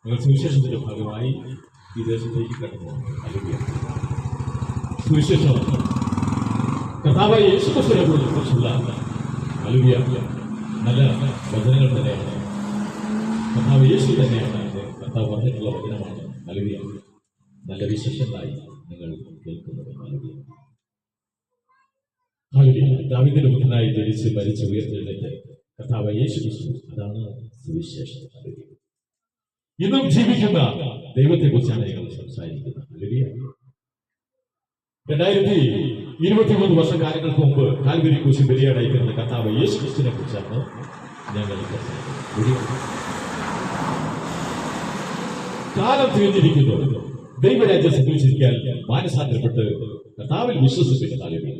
നിങ്ങൾ സുവിശേഷത്തിന്റെ ഭാഗമായി ഈ ദേശത്തേക്ക് കടന്നു പോകുന്നു. സുവിശേഷം കർത്താവായ യേശുക്രിസ്തുവിനെ കുറിച്ചുള്ള ഹല്ലേലൂയ നല്ല വചനങ്ങൾ തന്നെയാണ്. കർത്താവ് യേശു തന്നെയാണ് കർത്താവ് പറഞ്ഞിട്ടുള്ള വചനമാണ്. ഹല്ലേലൂയ നല്ല വിശേഷങ്ങളായി നിങ്ങൾ കേൾക്കുന്നത്. ഹല്ലേലൂയ ഹല്ലേലൂയ ദാവീദിന്റെ പുത്രനായി ജനിച്ച് മരിച്ച് ഉയർത്തെഴുന്നേറ്റ് കർത്താവ് യേശുക്രിസ്തു, അതാണ് സുവിശേഷം. ഹല്ലേലൂയ ഇന്നും ജീവിക്കുന്ന ദൈവത്തെ കുറിച്ചാണ് ഞങ്ങൾ സംസാരിക്കുന്നത്. ഹല്ലേലൂയ 2023 വർഷക്കാലങ്ങൾക്ക് മുമ്പ് കാൽവരി ക്രൂശിൽ ബലിയാടായിരിക്കുന്ന കർത്താവ് യേശുക്രിസ്തുവിനെ കുറിച്ചാണ് ഞങ്ങൾ കാലം തിരിഞ്ഞിരിക്കുന്നു. ദൈവരാജ്യം സംഭവിച്ചിരിക്കാൻ മാനസാന്തരപ്പെട്ട് കർത്താവിൽ വിശ്വസിപ്പിക്കുന്ന ഹല്ലേലൂയ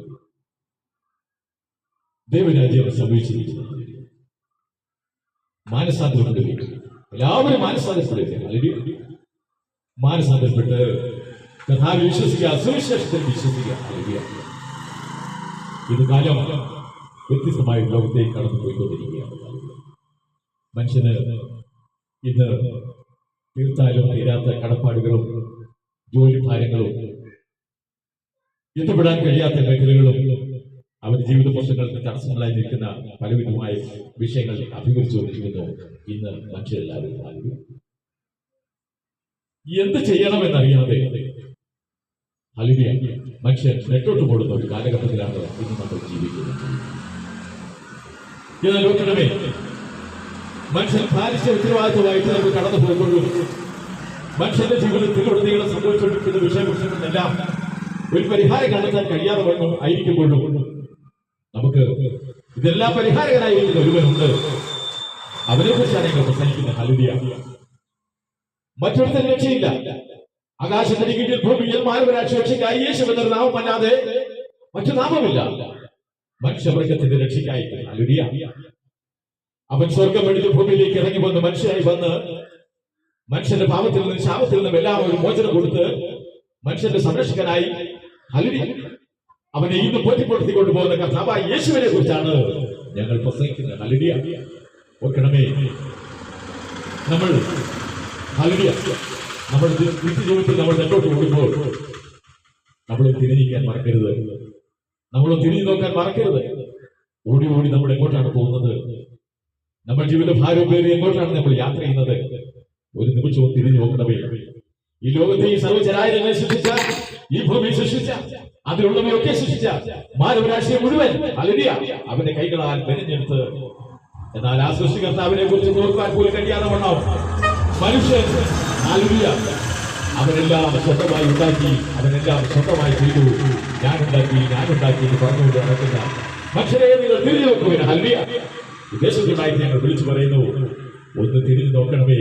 ദൈവരാജ്യം സംഭവിച്ചിരിക്കുന്നു. മാനസാന്തരപ്പെടുക, എല്ലാവരും മാനസാന്തരപ്പെടുക. ഹല്ലേലൂയ മാനസാന്തരപ്പെട്ട് കർത്താവിൽ വിശ്വസിക്കുക, സുവിശേഷത്തിൽ വിശ്വസിക്കുക. ഹല്ലേലൂയ ഇത് കാലം വ്യത്യസ്തമായ ലോകത്തേക്ക് കടന്നു പോയിക്കൊണ്ടിരിക്കുകയാണ്. മനുഷ്യന് ഇന്ന് തീർത്താലും തീരാത്ത കടപ്പാടുകളും ജോലിഭാരങ്ങളും എത്തിപ്പെടാൻ കഴിയാത്ത മേഖലകളും അവരുടെ ജീവിത പ്രശ്നങ്ങൾക്ക് തടസ്സങ്ങളായി നിൽക്കുന്ന പലവിധമായ വിഷയങ്ങൾ അഭിമുഖിച്ചുകൊണ്ടിരിക്കുന്നു ഇന്ന് മനുഷ്യരെല്ലാവരും. എന്ത് ചെയ്യണമെന്നറിയാതെ ഹല്ലേലൂയ മനുഷ്യൻ നെട്ടോട്ട് പോടുന്ന ഒരു കാലഘട്ടത്തിലാണ് ഇന്ന് നമ്മൾ ജീവിക്കുന്നത്. എന്നാൽ നോക്കണമേ, മനുഷ്യൻ ഭാരിച്ച ഉത്തരവാദിത്വമായിട്ട് നമ്മൾ കടന്നു പോകുമ്പോഴും മനുഷ്യന്റെ ജീവിതത്തിൽ ഉടനീളം സംഭവിച്ചുകൊണ്ടിരിക്കുന്ന വിഷയപ്രശ്നങ്ങളെല്ലാം ഒരു പരിഹാരം കണ്ടെത്താൻ കഴിയാതെ വണ്ണം ആയിരിക്കുമ്പോഴും നമുക്ക് ഇതെല്ലാം പരിഹാരകനായിരിക്കുന്ന ഒരുവനുണ്ട്. അവരെ കുറിച്ചാണ് ഞങ്ങൾ പ്രസംഗിക്കുന്നത്. ഹല്ലേലൂയ മറ്റൊരുത്തരും രക്ഷയില്ല. ആകാശത്തിന് കീഴിൽ ഭൂമിയിൽ മാനവരാശി രക്ഷയ്ക്കായി യേശു എന്നൊരു നാമമല്ലാതെ മറ്റു നാമമില്ല. മനുഷ്യവർഗത്തിന്റെ രക്ഷയ്ക്കായി ഹല്ലേലൂയ അവൻ സ്വർഗം വെടിഞ്ഞ് ഭൂമിയിലേക്ക് ഇറങ്ങി വന്ന് മനുഷ്യനായി വന്ന് മനുഷ്യന്റെ പാപത്തിൽ നിന്നും ശാപത്തിൽ നിന്നും എല്ലാം ഒരു മോചനം കൊടുത്ത് മനുഷ്യന്റെ സംരക്ഷകനായി ഹല്ലേലൂയ അവനെ ഇന്ന് പോറ്റിപ്പെടുത്തിക്കൊണ്ട് പോകുന്ന കർത്താവായ യേശുവിനെ കുറിച്ചാണ് ഞങ്ങൾ പ്രസംഗിക്കുന്നത്. ഹല്ലേലൂയ ഓർക്കണമേ, നമ്മൾ ഹല്ലേലൂയ നമ്മൾ നിത്യജീവിതത്തിൽ നമ്മൾ നെട്ടോട്ട് ഓടുമ്പോൾ നമ്മൾ തിരിഞ്ഞിരിക്കാൻ മറക്കരുത്. നമ്മൾ തിരിഞ്ഞു നോക്കാൻ മറക്കരുത്. ഓടി ഓടി നമ്മൾ എങ്ങോട്ടാണ് പോകുന്നത്? നമ്മൾ ജീവിത ഭാരം പേര് എങ്ങോട്ടാണ് നമ്മൾ യാത്ര ചെയ്യുന്നത്? ഒരു നിമിഷവും തിരിഞ്ഞു നോക്കണമേ. ഈ ലോകത്തെ ഈ സർവ്വചരാചരങ്ങളെ സൃഷ്ടിച്ച, ഈ ഭൂമി സൃഷ്ടിച്ച, അതിലുള്ളവയൊക്കെ സൃഷ്ടിച്ച മാനവരാശിയെ മുഴുവൻ ഹല്ലേലൂയ അവന്റെ കൈകളാൽ മെനഞ്ഞെടുത്ത്, എന്നാൽ ആ സൃഷ്ടികർത്താവിനെ കുറിച്ച് നോക്കാൻ പോലും കഴിയാതെ വണ്ണം മനുഷ്യൻ ഹല്ലേലൂയ അവനെല്ലാം സ്വന്തമായി ഉണ്ടാക്കി, അവനെല്ലാം സ്വന്തമായി ചെയ്തു. ഞാനുണ്ടാക്കി എന്ന് പറഞ്ഞുകൊണ്ട് നടക്കുന്ന മനുഷ്യരെ നിങ്ങൾ തിരിഞ്ഞു നോക്കുവിൻ. ഹല്ലേലൂയ ദേശത്തിനായി ഞങ്ങൾ വിളിച്ചു പറയുന്നു, ഒന്ന് തിരിഞ്ഞു നോക്കണമേ.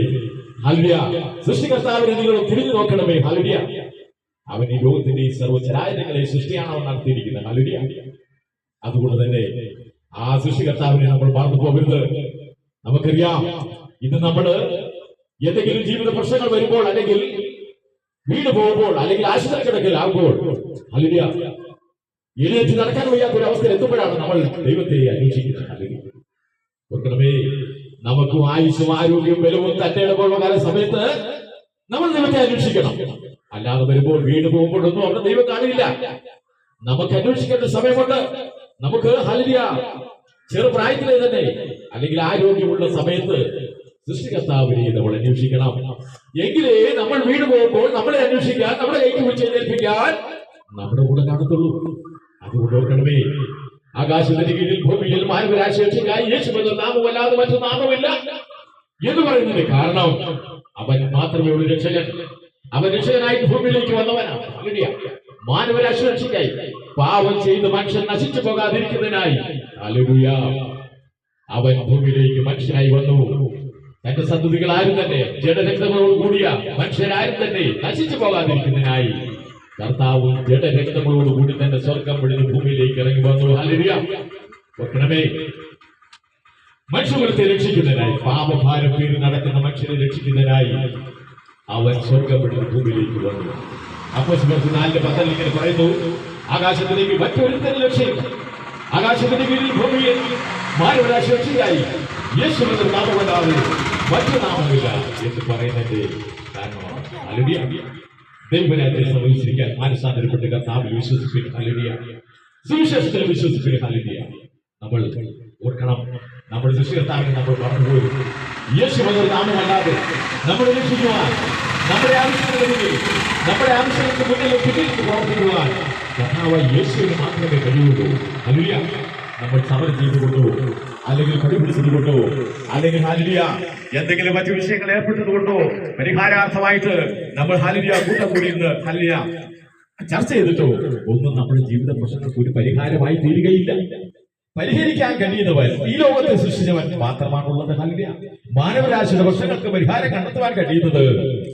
ഹല്ലേലൂയ സൃഷ്ടികർത്താവിനെ നിങ്ങൾ തിരിഞ്ഞു നോക്കണമേ. ഹല്ലേലൂയ അവൻ ഈ ലോകത്തിന്റെ ഈ സർവ്വചരാചരങ്ങളെ സൃഷ്ടിയാണ് അവൻ നടത്തിയിരിക്കുന്നത്. ഹല്ലേലൂയ അതുകൊണ്ട് തന്നെ ആ സൃഷ്ടികർത്താവിനെ നമ്മൾ മറന്നു പോകരുത്. നമുക്കറിയാം, ഇന്ന് നമ്മള് എന്തെങ്കിലും ജീവിത പ്രശ്നങ്ങൾ വരുമ്പോൾ, അല്ലെങ്കിൽ വീട് പോകുമ്പോൾ, അല്ലെങ്കിൽ ആശുപത്രി കിടക്കലാകുമ്പോൾ ഹല്ലേലൂയ എഴുന്നേറ്റ് നടക്കാൻ വയ്യാത്ത ഒരു അവസ്ഥയിൽ എത്തുമ്പോഴാണ് നമ്മൾ ദൈവത്തെ അന്വേഷിക്കുന്നത്. ഹല്ലേലൂയ ഓർക്കണമേ, നമുക്കും ആയുസ്സും ആരോഗ്യവും ബലവും തന്റെ ഇടപെടുന്ന സമയത്ത് നമ്മൾ ദൈവത്തെ അന്വേഷിക്കണം. അല്ലാതെ വരുമ്പോൾ വീട് പോകുമ്പോഴൊന്നും അവിടെ ദൈവം കാണില്ല. നമുക്ക് അന്വേഷിക്കേണ്ട സമയമുണ്ട്. നമുക്ക് ഹല്ലേലൂയ ചെറുപ്രായത്തിലെ തന്നെ, അല്ലെങ്കിൽ ആരോഗ്യമുള്ള സമയത്ത് സൃഷ്ടികർത്താവിനെ നമ്മൾ അന്വേഷിക്കണം. എങ്കിലേ നമ്മൾ വീട് പോകുമ്പോൾ നമ്മളെ അന്വേഷിക്കാൻ, നമ്മളെ കൈക്ക് വിളിച്ചേൽപ്പിക്കാൻ നമ്മുടെ കൂടെ കാണത്തുള്ളൂ. അതുകൊണ്ട് ഓർക്കണമേ, ആകാശത്തിന് കീഴിൽ ഭൂമിയിൽ മാനവരാശി രക്ഷയ്ക്കായി യേശു എന്ന നാമമല്ലാതെ മറ്റു നാമമില്ല എന്ന് പറയുന്നത് കാരണം അവൻ മാത്രമേ ഉള്ളൂ രക്ഷകൻ. അവൻ രക്ഷകനായിട്ട് ഭൂമിയിലേക്ക് വന്നവനാണ്. ഹല്ലേലൂയ മാനവരാശി രക്ഷയ്ക്കായി, പാപം ചെയ്ത് മനുഷ്യൻ നശിച്ചു പോകാതിരിക്കുന്നതിനായി ഹല്ലേലൂയ അവൻ ഭൂമിയിലേക്ക് മനുഷ്യനായി വന്നു. തന്റെ സന്തതികൾ ആരും തന്നെ, ജഡരക്തങ്ങളോട് കൂടിയ മനുഷ്യരാരും തന്നെ നശിച്ചു പോകാതിരിക്കുന്നതിനായി കർത്താവ് ജഡരക്തങ്ങളോട് കൂടി തന്റെ സ്വർഗം വെടിഞ്ഞ് ഭൂമിയിലേക്ക് ഇറങ്ങി വന്നു. ഹല്ലേലൂയ ഓർക്കണമേ, മനുഷ്യകുലത്തെ രക്ഷിക്കുന്നതിനായി, പാപഭാരം പേര് നടക്കുന്ന മനുഷ്യരെ രക്ഷിക്കുന്നതിനായി അവൻ സ്വർഗം വെടിഞ്ഞ് ഭൂമിയിലേക്ക് വന്നു. അപ്പോസ്തലർ 4:10 ഇങ്ങനെ പറയുന്നു, ആകാശത്തിലേക്ക് മറ്റൊരുത്തരും രക്ഷയില്ല. ആകാശത്തിന്റെ കീഴിൽ ഭൂമിയിൽ മാനവരാശി രക്ഷയായി യേശു എന്ന നാമമല്ലാതെ മറ്റു നാമമില്ല എന്ന് പറയുന്നതിന്റെ കാരണമാണ്. ഹല്ലേലൂയ. ദൈവരാജ്യത്തെ സംഭവിച്ചിരിക്കാൻ മാനസാന്തരപ്പെട്ട് കർത്താവിൽ വിശ്വസിപ്പിക്കുക. ഹല്ലേലൂയ. സുവിശേഷത്തിൽ വിശ്വസിപ്പിക്കുക. ഹല്ലേലൂയ. നമ്മൾ ഓർക്കണം, നമ്മുടെ സൃഷ്ടികർത്താവിനെ നമ്മൾ മറന്നുപോയി. യേശു എന്നൊരു നാമമല്ലാതെ നമ്മളെ രക്ഷിക്കുവാൻ, നമ്മുടെ ആവശ്യങ്ങൾക്ക് മുന്നിൽ, നമ്മുടെ ആവശ്യങ്ങൾക്ക് മുന്നിൽ പിന്നിൽ പ്രവർത്തിക്കുവാൻ കർത്താവായ യേശുവിന് മാത്രമേ കഴിയുള്ളൂ. ഹല്ലേലൂയ. നമ്മൾ സമരം ചെയ്തുകൊണ്ടോ അല്ലെങ്കിൽ കണ്ടുപിടിച്ചതുകൊണ്ടോ അല്ലെങ്കിൽ ഹല്ലേലൂയ എന്തെങ്കിലും മറ്റു വിഷയങ്ങൾ ഏർപ്പെട്ടതുകൊണ്ടോ പരിഹാരാർത്ഥമായിട്ട് നമ്മൾ ഹല്ലേലൂയ കൂട്ടം കൂടി ഇന്ന് ഹല്ലേലൂയ ചർച്ച ചെയ്തിട്ടോ ഒന്നും നമ്മുടെ ജീവിത പ്രശ്നങ്ങൾക്ക് ഒരു പരിഹാരമായി തീരുകയില്ല. പരിഹരിക്കാൻ കഴിയുന്നവൻ ഈ ലോകത്തെ സൃഷ്ടിച്ചവൻ മാത്രമാണുള്ളത്. ഹല്ലേലൂയ. മാനവരാശിയുടെ പ്രശ്നങ്ങൾക്ക് പരിഹാരം കണ്ടെത്തുവാൻ കഴിയുന്നത്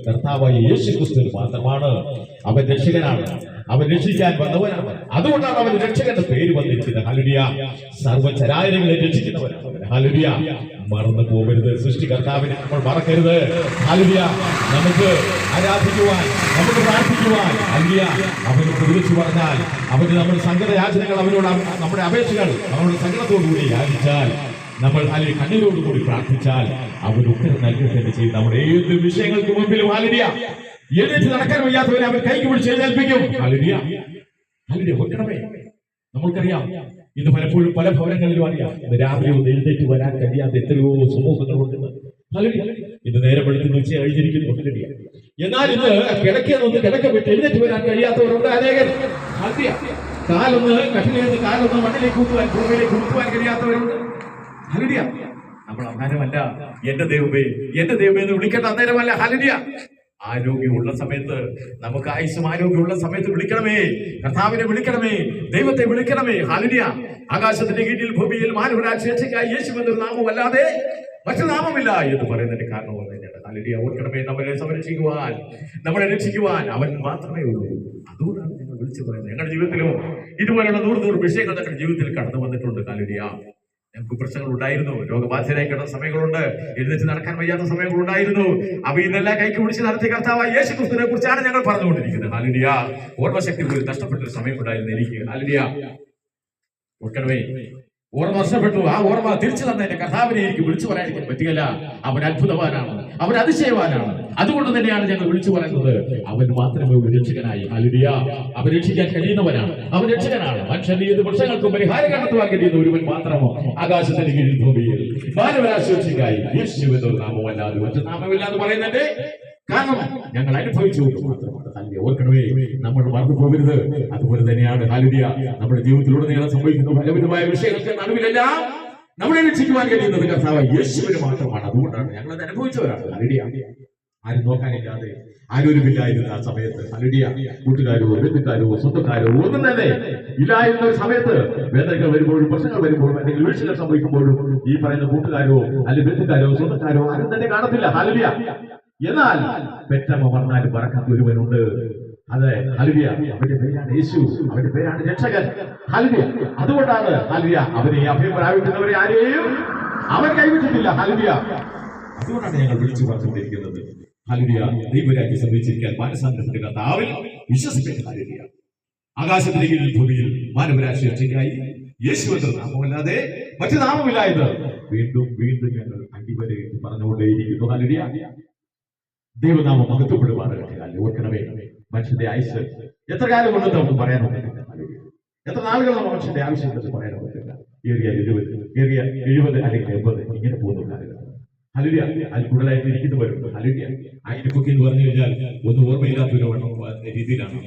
കർത്താവായ യേശു ക്രിസ്തു മാത്രമാണ്. അവൻ രക്ഷകനാണ്, അവൻ രക്ഷിക്കാൻ വന്നവനാണ്. അതുകൊണ്ടാണ് അവൻ രക്ഷകന്റെ പേര് വന്നിരിക്കുന്നത്. ഹല്ലേലൂയ. സർവ്വചരാചരങ്ങളെ രക്ഷിക്കുന്നവനാണ്. ഹല്ലേലൂയ. മറന്നു പോകരുത്, സൃഷ്ടികർത്താവിനെ നമ്മൾ മറക്കരുത്. ഹല്ലേലൂയ. നമുക്ക് ആരാധിക്കുവാൻ, നമുക്ക് പ്രാർത്ഥിക്കുവാൻ, ഹല്ലേലൂയ, അവനോട് വിളിച്ചു പറഞ്ഞാൽ, അവന് നമ്മുടെ സങ്കടയാചനകൾ, അവനോട് നമ്മുടെ അപേക്ഷകൾ അവനോട് സങ്കടത്തോടുകൂടി യാചിച്ചാൽ, നമ്മൾ അല്ലെങ്കിൽ കണ്ണീരോടുകൂടി പ്രാർത്ഥിച്ചാൽ അവൻ ഉത്തരം നൽകുക തന്നെ ചെയ്യും. നമ്മുടെ ഏത് വിഷയങ്ങൾക്ക് മുമ്പിലും ഹല്ലേലൂയ എഴുന്നേറ്റ് നടക്കാൻ വയ്യാത്തവരെ അവൻ കൈക്ക് പിടിച്ച് എഴുന്നേൽപ്പിക്കും. ഹല്ലേലൂയ. ഹല്ലേലൂയ. ഓർക്കണമേ, നമ്മൾക്കറിയാം ഇന്ന് പലപ്പോഴും പല ഭവനങ്ങളിലും അറിയാം, ഇന്ന് രാവിലെ ഒന്ന് എഴുന്നേറ്റ് വരാൻ കഴിയാത്ത എത്രയോ സമൂഹങ്ങളുണ്ട്. ഹല്ലേലൂയ. ഇന്ന് നേരം വെളുക്കുന്ന ഉച്ച കഴിഞ്ഞിരിക്കുന്നു. ഹല്ലേലൂയ. എന്നാൽ ഇന്ന് കിടക്കുന്നൊന്ന് കിടക്ക വിട്ട് എഴുന്നേറ്റ് വരാൻ കഴിയാത്തവരുണ്ട് അനേകർ. ഹല്ലേലൂയ. കാലൊന്ന് കട്ടിലേന്ന് കാലൊന്ന് മണ്ണിലേക്ക് കൂട്ടുവാൻ, ഭൂമിയിലേക്ക് കൂട്ടുവാൻ കഴിയാത്തവരുണ്ട്. ഹല്ലേലൂയ. നമ്മൾ അന്നേരമല്ല എന്റെ ദൈവമേ, എന്റെ ദൈവമേ എന്ന് വിളിക്കേണ്ട അന്നേരമല്ല. ഹല്ലേലൂയ. ആരോഗ്യമുള്ള സമയത്ത്, നമുക്ക് ആയുസ്സും ആരോഗ്യമുള്ള സമയത്ത് വിളിക്കണമേ, കർത്താവിനെ വിളിക്കണമേ, ദൈവത്തെ വിളിക്കണമേ. ഹല്ലേലൂയ. ആകാശത്തിന്റെ കീഴിൽ ഭൂമിയിൽ മാനവരാശി രക്ഷയ്ക്കായി യേശു എന്നൊരു നാമമല്ലാതെ മറ്റു നാമമില്ല എന്ന് പറയുന്നതിന്റെ കാരണം തന്നെയാണ്. ഹല്ലേലൂയ. ഓർക്കണമേ, നമ്മളെ സംരക്ഷിക്കുവാൻ, നമ്മളെ രക്ഷിക്കുവാൻ അവൻ മാത്രമേ ഉള്ളൂ. അതുകൊണ്ടാണ് ഞങ്ങൾ വിളിച്ചു പറയുന്നത്. ഞങ്ങളുടെ ജീവിതത്തിലും ഇതുപോലുള്ള 100 വിഷയങ്ങൾ ഞങ്ങളുടെ ജീവിതത്തിൽ കടന്നു വന്നിട്ടുണ്ട്. ഹല്ലേലൂയ. ഞങ്ങൾക്ക് പ്രശ്നങ്ങൾ ഉണ്ടായിരുന്നു, രോഗബാധിതരായി കിടന്ന സമയങ്ങളുണ്ട്, എഴുന്നേറ്റ് നടക്കാൻ വയ്യാത്ത സമയങ്ങളുണ്ടായിരുന്നു. അവ ഇന്നെല്ലാം കൈക്ക് പിടിച്ച് നടത്തിയ കർത്താവായ യേശു ക്രിസ്തുവിനെ കുറിച്ചാണ് ഞങ്ങൾ പറഞ്ഞുകൊണ്ടിരിക്കുന്നത്. ഹല്ലേലൂയ. ഓർമ്മശക്തി പോലും നഷ്ടപ്പെട്ടൊരു സമയമുണ്ടായിരുന്നു എനിക്ക്. ഹല്ലേലൂയ. ഓർക്കണമേ, ഓർമ്മ നഷ്ടപ്പെട്ടു. ആ ഓർമ്മ തിരിച്ചു തന്നെ എന്റെ കർത്താവിനെ എനിക്ക് വിളിച്ചു പറയാതിരിക്കാൻ പറ്റുകയില്ല. അവൻ അത്ഭുതവാനാണ്, അവൻ അതിശയവാനാണ്. അതുകൊണ്ട് തന്നെയാണ് ഞങ്ങൾ വിളിച്ചു പറയുന്നത്, അവൻ മാത്രമേ ഒരു രക്ഷകനായി. ഹല്ലേലൂയ. അവൻ രക്ഷിക്കാൻ കഴിയുന്നവനാണ്, അവൻ രക്ഷകനാണ്. മനുഷ്യന്റെ ഏത് പ്രശ്നങ്ങൾക്കും പരിഹാരം കണ്ടെത്തുവാൻ കഴിയുന്ന ഒരുവൻ മാത്രമോ ആകാശത്തിന്റെ കീഴിൽ ഭൂമിയിൽ മാനവരാശി രക്ഷയ്ക്കായി യേശു എന്നൊരു നാമമല്ലാതെ മറ്റു നാമമില്ല എന്ന് പറയുന്നതിന്റെ കാരണം ഞങ്ങൾ അനുഭവിച്ചുകൊണ്ട് മാത്രമാണ്. ഹല്ലേലൂയ. ഓർക്കണമേ, നമ്മൾ മറന്നു പോകരുത്. അതുപോലെ തന്നെയാണ് ഹല്ലേലൂയ നമ്മുടെ ജീവിതത്തിലുടനീളം സംഭവിക്കുന്ന പലവിധമായ വിഷയങ്ങൾക്ക് നടുവിലെല്ലാം നമ്മളെ രക്ഷിക്കുവാൻ കഴിയുന്നത് കർത്താവായ യേശുവിന് മാത്രമാണ്. അതുകൊണ്ടാണ് ഞങ്ങൾ അത് അനുഭവിച്ചവരാണ്. ഹല്ലേലൂയ. ആരും നോക്കാനില്ലാതെ, ആരോരുമില്ലായിരുന്ന ആ സമയത്ത്, ഹല്ലേലൂയ, കൂട്ടുകാരോ ബന്ധുക്കാരോ സ്വന്തക്കാരോ ഒന്നും തന്നെ ഇല്ലായിരുന്ന ഒരു സമയത്ത് വേദനകൾ വരുമ്പോഴും പ്രശ്നങ്ങൾ വരുമ്പോഴും അല്ലെങ്കിൽ വീഴ്ചകൾ സംഭവിക്കുമ്പോഴും ഈ പറയുന്ന കൂട്ടുകാരോ അല്ലെങ്കിൽ ബന്ധുക്കാരോ സ്വന്തക്കാരോ ആരും തന്നെ കാണത്തില്ല. ഹല്ലേലൂയ. എന്നാൽ പെറ്റമ്മ മറന്നാലും മറക്കാത്ത ഒരുവനുണ്ട്. അതെ, ഹല്ലേലൂയ. അവന്റെ പേരാണ് യേശു, അവന്റെ പേരാണ് രക്ഷകൻ. ഹല്ലേലൂയ. അതുകൊണ്ടാണ് ഹല്ലേലൂയ അവനെ അഭയം പ്രാപിക്കുന്നവരെ ആരെയും അവൻ കൈവിട്ടിട്ടില്ല. ഹല്ലേലൂയ. അതുകൊണ്ടാണ് ഞങ്ങൾ വിളിച്ചു പറഞ്ഞുകൊണ്ടിരിക്കുന്നത്. ഹല്ലേലൂയ. ദൈവരാജ്യം സംഭവിച്ചിരിക്കാൻ മാനസാന്തരപ്പെട്ട കർത്താവിൽ വിശ്വസിപ്പിക്കുക. ഹല്ലേലൂയ. ആകാശത്തിന്റെ കീഴിൽ ഭൂമിയിൽ മാനവരാശി രക്ഷയ്ക്കായി യേശു എന്ന നാമമല്ലാതെ മറ്റു നാമമില്ല എന്ന് വീണ്ടും വീണ്ടും ഞങ്ങൾ അടിവരയിട്ട് പറഞ്ഞുകൊണ്ടേയിരിക്കുന്നു. ഹല്ലേലൂയ. ദൈവനാമം മഹത്വപ്പെടുവാനാകട്ടെ. ഓർക്കണമേ, മനുഷ്യന്റെ ആയുസ് എത്ര കാലം കൊണ്ടെന്ന് നമുക്ക് പറയാൻ പറ്റില്ല. എത്ര നാളുകളാണ് മനുഷ്യന്റെ ആവശ്യമെന്ന് പറയാൻ പറ്റില്ല. ഏറിയ 70 അല്ലെങ്കിൽ 80 ഇങ്ങനെ പോകുന്ന കാലങ്ങൾ. ഹല്ലേലൂയ. അതിൽ കൂടുതലായിട്ട് ഇരിക്കുന്നവരുണ്ട്. ഹല്ലേലൂയ. അതിനെപ്പൊക്കെ എന്ന് പറഞ്ഞു കഴിഞ്ഞാൽ ഒന്നും ഓർമ്മയില്ലാത്തൊരു രീതിയിലാണ്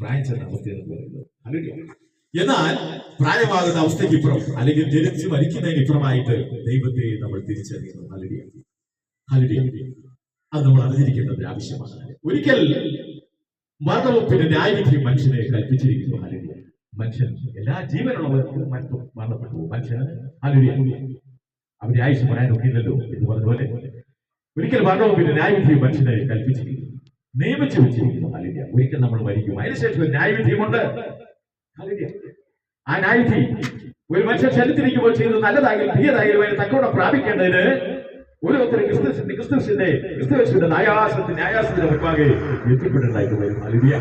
പ്രായം ചെന്ന അവസ്ഥ എന്ന് പറയുന്നത്. ഹല്ലേലൂയ. എന്നാൽ പ്രായമാകുന്ന അവസ്ഥയ്ക്ക് ഇപ്പുറം അല്ലെങ്കിൽ ജനിച്ച് മരിക്കുന്നതിന് ഇപ്പുറമായിട്ട് ദൈവത്തെ നമ്മൾ തിരിച്ചറിയുന്നു. ഹല്ലേലൂയ. ഹല്ലേലൂയ. അത് നമ്മൾ അറിഞ്ഞിരിക്കേണ്ടത് ആവശ്യമാണ്. ഒരിക്കൽ മരണത്തിന് ന്യായവിധി മനുഷ്യനെ കൽപ്പിച്ചിരിക്കുന്നു. ഹല്ലേലൂയ. മനുഷ്യൻ എല്ലാ ജീവനുള്ളവർക്കും മരണപ്പെട്ടു. മനുഷ്യന് ഹല്ലേലൂയ അവന്റെ ആയുസ് പറയാനൊക്കെ ഇല്ലല്ലോ എന്ന് പറഞ്ഞതുപോലെ ഒരിക്കൽ മരണത്തിന് ന്യായവിധി മനുഷ്യനെ കൽപ്പിച്ചിരിക്കുന്നു, നിയമിച്ചു വെച്ചിരിക്കുന്നു. ഹല്ലേലൂയ. ഒരിക്കൽ നമ്മൾ മരിക്കും, അതിനുശേഷം ഒരു ന്യായവിധിയുമുണ്ട്. ഹല്ലേലൂയ. ആ ന്യായവിധി ഒരു മനുഷ്യൻ ശരീരത്തിരിക്കുമ്പോൾ ചെയ്തത് നല്ലതായാലും തീയതായാലും അതിന് തക്കവണ്ണം പ്രാപിക്കേണ്ടതിന് ഓരോരുത്തരും ക്രിസ്തുവിന്റെ ന്യായാസത്തിന്റെ മുൻപാകെ എത്തിപ്പെട്ടുണ്ടായിട്ട് വരും. ഹല്ലേലൂയ.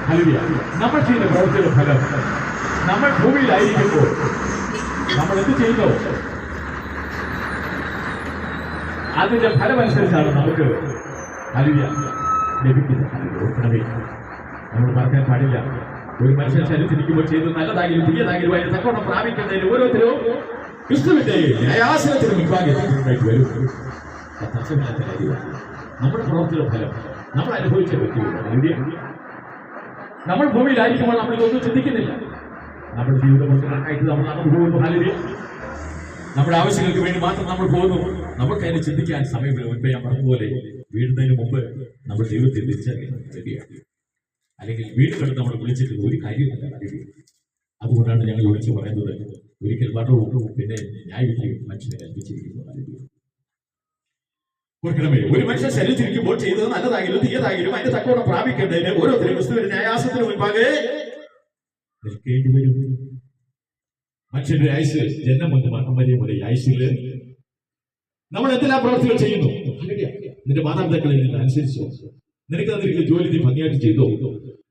ഹല്ലേലൂയ. നമ്മൾ ചെയ്യുന്ന പ്രവൃത്തിയുടെ ഫലം നമ്മൾ ഭൂമിയിലായിരിക്കുമ്പോൾ നമ്മൾ എന്ത് ചെയ്യുന്നു? അതിന്റെ ഫലമനുസരിച്ചാണ് നമുക്ക് ഹല്ലേലൂയ ലഭിക്കുന്നത്. ഓർക്കണമേ, നമ്മൾ മറക്കാൻ പാടില്ല. ഒരു മനുഷ്യൻ ചരിച്ചിരിക്കുമ്പോൾ ചെയ്ത് നല്ലതായാലും തീയതായാലും അതിന് തക്കോണം പ്രാപിക്കുന്നതിന് ഓരോരുത്തരും ക്രിസ്തുവിന്റെ ന്യായാസനത്തിന് മുൻപാകെ വരും. തടസ്സമില്ലാത്ത കാര്യമാണ് നമ്മുടെ പ്രവർത്തിയുടെ ഫലം നമ്മൾ അനുഭവിച്ച വ്യക്തിയുണ്ട്. നമ്മൾ ഭൂമിയിലായിരിക്കുമ്പോൾ നമ്മൾ ഇതൊന്നും ചിന്തിക്കുന്നില്ല. നമ്മുടെ ജീവിതം കൊണ്ടായിട്ട് നമ്മൾ നടന്നു പോകുന്നു. ഹല്ലേലൂയ. നമ്മുടെ ആവശ്യങ്ങൾക്ക് വേണ്ടി മാത്രം നമ്മൾ പോകുന്നു. നമുക്ക് അതിനെ ചിന്തിക്കാൻ സമയമില്ല. മുൻപേ ഞാൻ പറഞ്ഞതുപോലെ വീഴുന്നതിന് മുമ്പ് നമ്മൾ ദൈവത്തെ തിരിച്ചറിയണം. അല്ലെങ്കിൽ വീടുകളിൽ നമ്മൾ വിളിച്ചിട്ട് ഒരു കാര്യമില്ല. അതുകൊണ്ടാണ് ഞങ്ങൾ വിളിച്ചു പറയുന്നത്, ഒരിക്കൽ വടവും പിന്നെ ന്യായവിധിയും മനുഷ്യനെ കൽപ്പിച്ചിരിക്കുന്നു. ഓർക്കണമേ, ഒരു മനുഷ്യൻ ശരീരത്തിരിക്കുമ്പോൾ ചെയ്തത് നല്ലതായാലും തീയതായാലും അതിന്റെ തക്കോണം പ്രാപിക്കേണ്ടതിന് ഓരോരുത്തരും ക്രിസ്തുവിന്റെ ന്യായാസനത്തിന് മുൻപാകെ നിൽക്കേണ്ടി വരും. മനുഷ്യന്റെ ആയുസ് ജന്മം മുതൽ മരണം വരെ മുതൽ ആയുസില് നമ്മൾ എന്തെല്ലാം പ്രവർത്തികൾ ചെയ്യുന്നു. നിന്റെ മാതാപിതാക്കളിൽ നിന്ന് അനുസരിച്ചോ, നിനക്ക് തന്നിരിക്കുന്ന ജോലി നീ ഭംഗിയായിട്ട് ചെയ്തോ,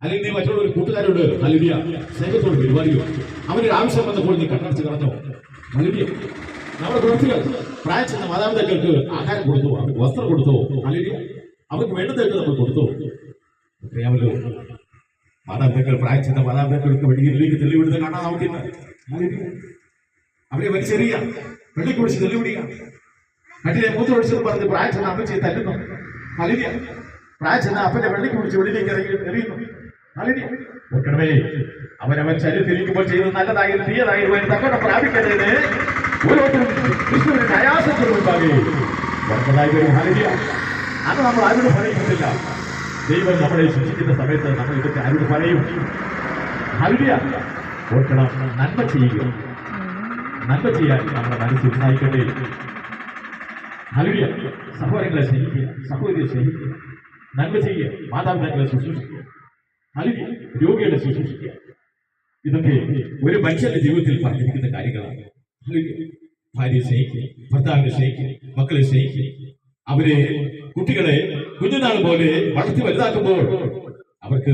അല്ലെങ്കിൽ നീ മറ്റുള്ള ഒരു കൂട്ടുകാരോട് ഹല്ലേലൂയ സ്നേഹത്തോട് പെരുമാറിയോ, അവനൊരു ആവശ്യം വന്നപ്പോൾ നീ കണ്ണടച്ച് കളഞ്ഞോ. ഹല്ലേലൂയ. നമ്മുടെ പ്രവൃത്തികൾ പ്രായം ചെന്ന മാതാപിതാക്കൾക്ക് ആഹാരം കൊടുത്തോ, അവർക്ക് വസ്ത്രം കൊടുത്തോ, ഹല്ലേലൂയ അവർക്ക് വേണ്ടതൊക്കെ നമ്മൾ കൊടുത്തോ. അറിയാമല്ലോ, മാതാപിതാക്കൾ പ്രായം ചെന്ന മാതാപിതാക്കൾക്ക് വെടിയിലേക്ക് തെളിവിടുന്നത് കാണാൻ നമുക്കില്ല. അവരെ വലിച്ചെറിയ, വെള്ളിക്ക് പിടിച്ച് തെളിവിടുക, മറ്റേ മൂത്രമൊഴിച്ചെന്ന് പറഞ്ഞ് പ്രായം ചെന്ന അമ്മച്ചയെ തല്ലുന്നു. ഹല്ലേലൂയ. പ്രായം ചെന്ന അപ്പന്റെ വെള്ളിക്ക് പിടിച്ച് വെളിയിലേക്ക് എറിയുന്നു. ഹല്ലേലൂയ. ഓർക്കണമേ, അവനവൻ ശരീരത്തിരിക്കുമ്പോൾ ചെയ്യുന്നത് നല്ലതായാലും തീയതായാലും അതിന് തക്കോണം പ്രാപിക്കേണ്ടതിന് ഓരോരുത്തരും ക്രിസ്തുവിന്റെ ന്യായാസനത്തിന് മുൻപാകെ വർദ്ധനായി വരും. ഹല്ലേലൂയ. അത് നമ്മൾ ആരോട് പറയിക്കുന്നില്ല. ദൈവം നമ്മളെ ശിക്ഷിക്കുന്ന സമയത്ത് നമ്മൾ ഇതൊക്കെ ആരോട് പറയും? ഹല്ലേലൂയ. ഓർക്കണം, നന്മ ചെയ്യുക, നന്മ ചെയ്യാൻ നമ്മുടെ മനസ്സ് ഉത്സാഹിക്കട്ടെ. ഹല്ലേലൂയ. സഹോദരങ്ങളെ സ്നേഹിക്കുക, സഹോദരിയെ സ്നേഹിക്കുക, നന്മ ചെയ്യുക, മാതാപിതാക്കളെ ശുശ്രൂഷിക്കുക, ഹല്ലേലൂയ രോഗികളെ ശുശ്രൂഷിക്കുക. ഇതൊക്കെ ഒരു മനുഷ്യന്റെ ജീവിതത്തിൽ പറഞ്ഞിരിക്കുന്ന കാര്യങ്ങളാണ്. ഭാര്യയെ സ്നേഹിക്കുക, ഭർത്താവിനെ സ്നേഹിക്കുക, മക്കളെ സ്നേഹിക്കുക, അവരെ കുട്ടികളെ കുഞ്ഞുനാൾ പോലെ വളർത്തി വലുതാക്കുമ്പോൾ അവർക്ക്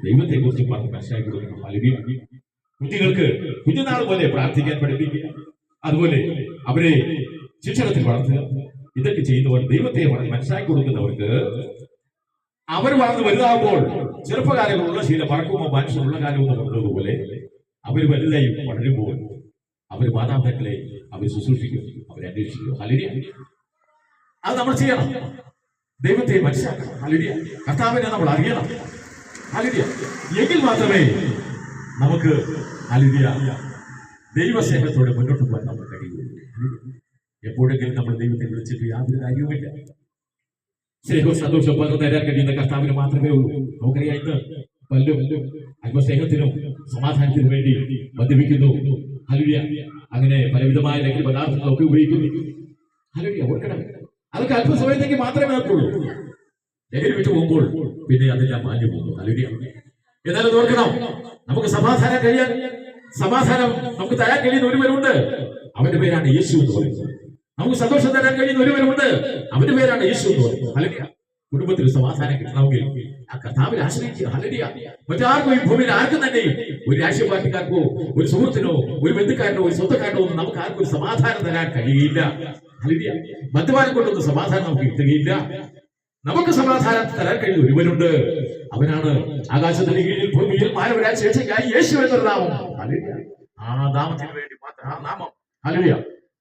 ദൈവത്തെ കുറിച്ച് പറഞ്ഞ് മനസ്സിലാക്കി കൊടുക്കണം. ഹല്ലേലൂയ. കുട്ടികൾക്ക് കുഞ്ഞുനാൾ പോലെ പ്രാർത്ഥിക്കാൻ പഠിപ്പിക്കുക, അതുപോലെ അവരെ ശിക്ഷണത്തിൽ വളർത്തുക. ഇതൊക്കെ ചെയ്യുന്നവർ ദൈവത്തെ മനസ്സിലാക്കി കൊടുക്കുന്നവർക്ക് അവർ വളർന്ന് വലുതാകുമ്പോൾ ചെറുപ്പകാലങ്ങളുള്ള ശീലം മറക്കുമ്പോൾ മനുഷ്യനുള്ള കാലമെന്ന് പറഞ്ഞതുപോലെ അവർ വലുതായി വളരുമ്പോൾ അവർ മാതാപിതാക്കളെ അവർ ശുശ്രൂഷിക്കും, അവരെ അന്വേഷിക്കും. ഹല്ലേലൂയ. അത് നമ്മൾ ചെയ്യണം. ദൈവത്തെ മനസ്സിലാക്കണം. ഹല്ലേലൂയ. കർത്താവിനെ നമ്മൾ അറിയണം. ഹല്ലേലൂയ. എങ്കിൽ മാത്രമേ നമുക്ക് ഹല്ലേലൂയ ദൈവസ്നേഹത്തോടെ മുന്നോട്ട് പോകാൻ നമുക്ക് കഴിയുള്ളൂ. എപ്പോഴെങ്കിലും നമ്മൾ ദൈവത്തെ വിളിച്ചിട്ട് യാതൊരു കാര്യവുമില്ല. സ്നേഹവും സന്തോഷവും പകർന്നു തരാൻ കഴിയുന്ന കർത്താവിന് മാത്രമേ ഉള്ളൂ. നമുക്കറിയാം, ഇന്ന് പല്ലും അല്പസ്നേഹത്തിനും സമാധാനത്തിനും വേണ്ടി മദ്യപിക്കുന്നു. ഹല്ലേലൂയ. അങ്ങനെ പലവിധമായ ലഹരി പദാർത്ഥങ്ങളൊക്കെ ഉപയോഗിക്കുന്നു. ഹല്ലേലൂയ. ഓർക്കണം, അതൊക്കെ അല്പസമയത്തേക്ക് മാത്രമേ നടക്കുള്ളൂ. ലഹരി വിട്ടു പോകുമ്പോൾ പിന്നെ അതെല്ലാം മാഞ്ഞു പോകുന്നു. ഹല്ലേലൂയ. എന്നാലും ഓർക്കണം, നമുക്ക് സമാധാനം നമുക്ക് തരാൻ കഴിയുന്ന ഒരുവരുണ്ട്. അവന്റെ പേരാണ് യേശു എന്ന് പറയുന്നത്. നമുക്ക് സന്തോഷം തരാൻ കഴിയുന്ന ഒരുവരുണ്ട്. അവന്റെ പേരാണ് യേശു എന്ന് പറയുന്നത്. ഹല്ലേലൂയ. കുടുംബത്തിൽ സമാധാനം കിട്ടണമെങ്കിൽ ആ കർത്താവിൽ ആശ്രയിക്കുക. ഹല്ലേലൂയ. മറ്റാർക്കും ഈ ഭൂമിയിൽ ആർക്കും തന്നെയും ഒരു രാഷ്ട്രീയ പാർട്ടിക്കാർക്കോ ഒരു സുഹൃത്തിനോ ഒരു ബന്ധുക്കാരനോ ഒരു സ്വന്തക്കാരനോ ഒന്നും നമുക്ക് ആർക്കും ഒരു സമാധാനം തരാൻ കഴിയില്ല. ഹല്ലേലൂയ. മദ്യപാനം കൊണ്ടൊന്നും സമാധാനം നമുക്ക് കിട്ടുകയില്ല. നമുക്ക് സമാധാനം തരാൻ കഴിയുന്ന ഒരുവനുണ്ട്. അവനാണ് ആകാശത്തിന് കീഴിൽ ഭൂമിയിൽ മാനവരാൻ ശേഷിക്കായി യേശു എന്നൊരു നാമം. ഹല്ലേലൂയ. ആ നാമത്തിന് വേണ്ടി മാത്രം, ആ നാമം ഹല്ലേലൂയ,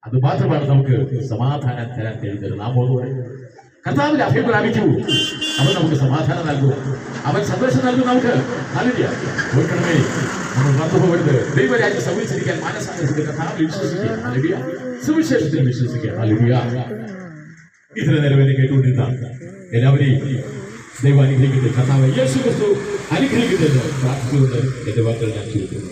അത് മാത്രമാണ് നമുക്ക് സമാധാനം തരാൻ കഴിയുന്നത്. നാമം എന്ന് പറയുന്നത് കർത്താവിൽ അഭയം പ്രാപിക്കൂ. അവൻ നമുക്ക് സമാധാനം നൽകും, അവൻ സന്തോഷം നൽകും നമുക്ക്. ഹല്ലേലൂയ. ഓർക്കണമേ, നമ്മൾ മറന്നുപോകരുത്. ദൈവരാജ്യം സംരക്ഷിക്കാൻ മാനസാന്തരത്തിൽ കർത്താവിൽ വിശ്വസിക്കുക. ഹല്ലേലൂയ. സുവിശേഷത്തിൽ വിശ്വസിക്കുക. ഹല്ലേലൂയ. ഇത്ര നേരം എന്നെ കേട്ടുകൊണ്ടിരുന്ന എല്ലാവരെയും ദൈവം അനുഗ്രഹിക്കുന്നത്, കർത്താവ് യേശു ക്രിസ്തു അനുഗ്രഹിക്കുന്നത് പ്രാർത്ഥിച്ചുകൊണ്ട് എന്റെ വാക്കുകൾ ഞാൻ ചുരുക്കുന്നു.